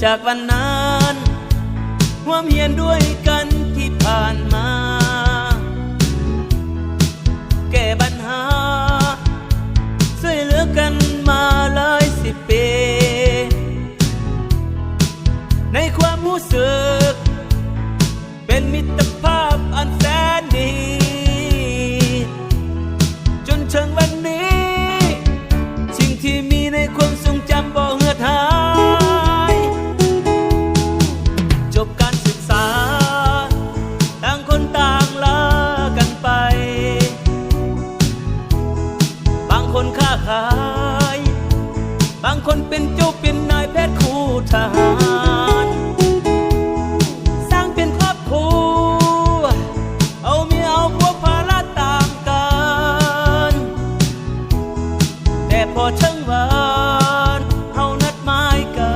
จากวันนั้นร่วมเฮียนด้วยกันที่ผ่านมาแก้ปัญหาช่วยเหลือกันมาหลาย10 ปีในความรู้สึกเป็นมิตรภาพอันแสนดีจนถึงวันนี้สิ่งที่มีในความทรงจำบ่เหือดหายจบการศึกษาต่างคนต่างลากันไปบางคนค้าขายบางคนเป็นเจ้าเป็นนายแพทย์คู่ทหารสร้างเป็นครอบครัวเอาเมียเอาผัวภาระต่างกันแต่พอถึงวันเฮานัดหมายกั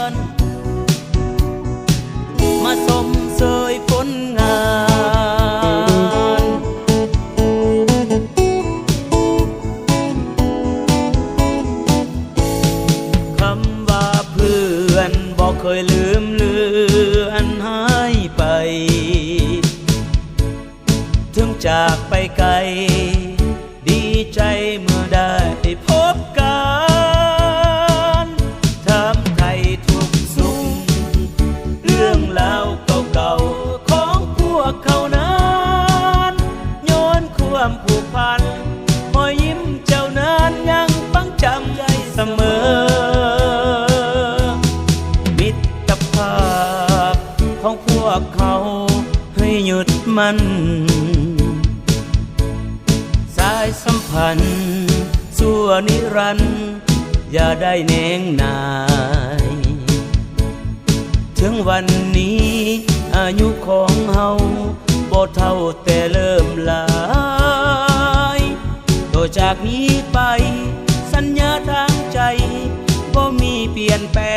นมาสมเสยผลงานคำว่าเพื่อนบอกเคยลืมเลือนหายไปถึงจากไปไกลดีใจเมื่อได้พบกันถามไทยทุกสุขเรื่องราวเก่าๆของพวกเขานั้นย้อนความผูกพันรอยยิ้มเจ้านั้นยังฝังจำใจเสมอมิตรภาพของพวกเขาให้หยุดมันสายสัมพันธ์ชั่วนิรันดร์อย่าได้แนงนายถึงวันนี้อายุของเฮาบ่เท่าแต่เริ่มหลายต่อจากนี้ไปสัญญาทางใจบ่มีเปลี่ยนแปลง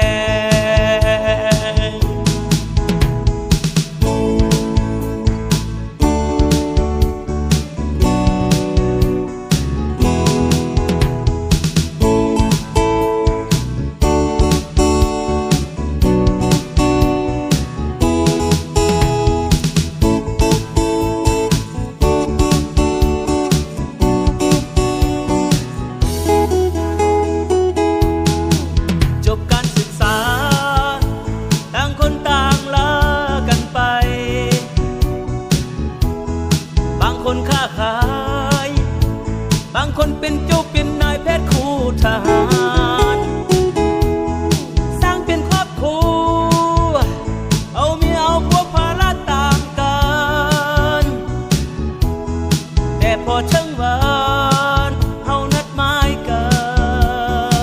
บางคนเป็นเจ้าเป็นนายแพทย์คู่ทหารสร้างเป็นครอบครัวเอาเมียเอาผัวภาระต่างกันแต่พอถึงวันเฮานัดหมายกั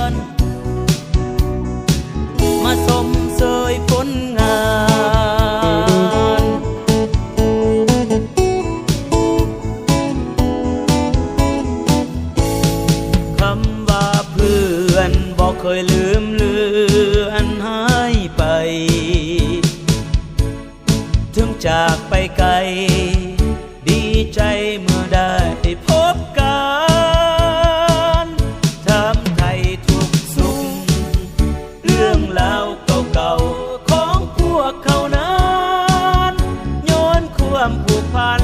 นมาสมเสยผลงานบอกเคยลืมเลือนหายไปถึงจากไปไกลดีใจเมื่อได้พบกันถามไทยทุกสุขเรื่องราวเก่าๆของพวกเขานั้นย้อนความผูกพัน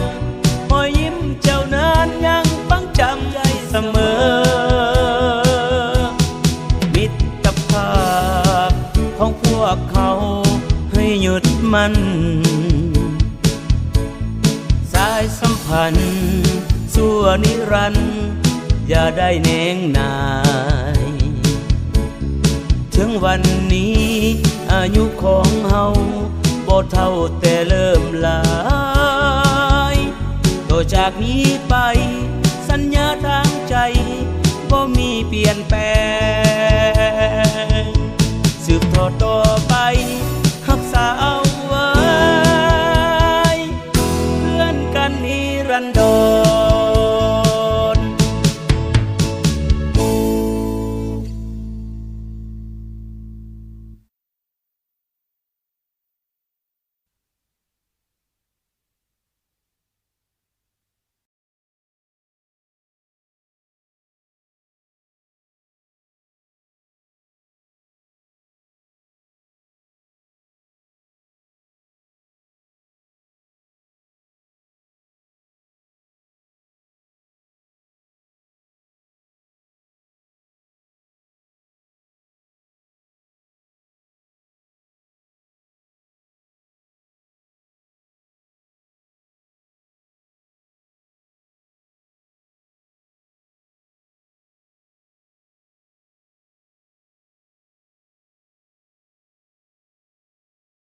รอยยิ้มเจ้านั้นยังฝังจำใจเสมอของพวกเขาให้หยุดมันสายสัมพันธ์ชั่วนิรันดร์อย่าได้แนงนายถึงวันนี้อายุของเฮาบ่เท่าแต่เริ่มหลายต่อจากนี้ไปสัญญาทางใจบ่มีเปลี่ยนแปลงสืบทอดต่อไปรักษาเอาไว้เพื่อนกันนิรันดร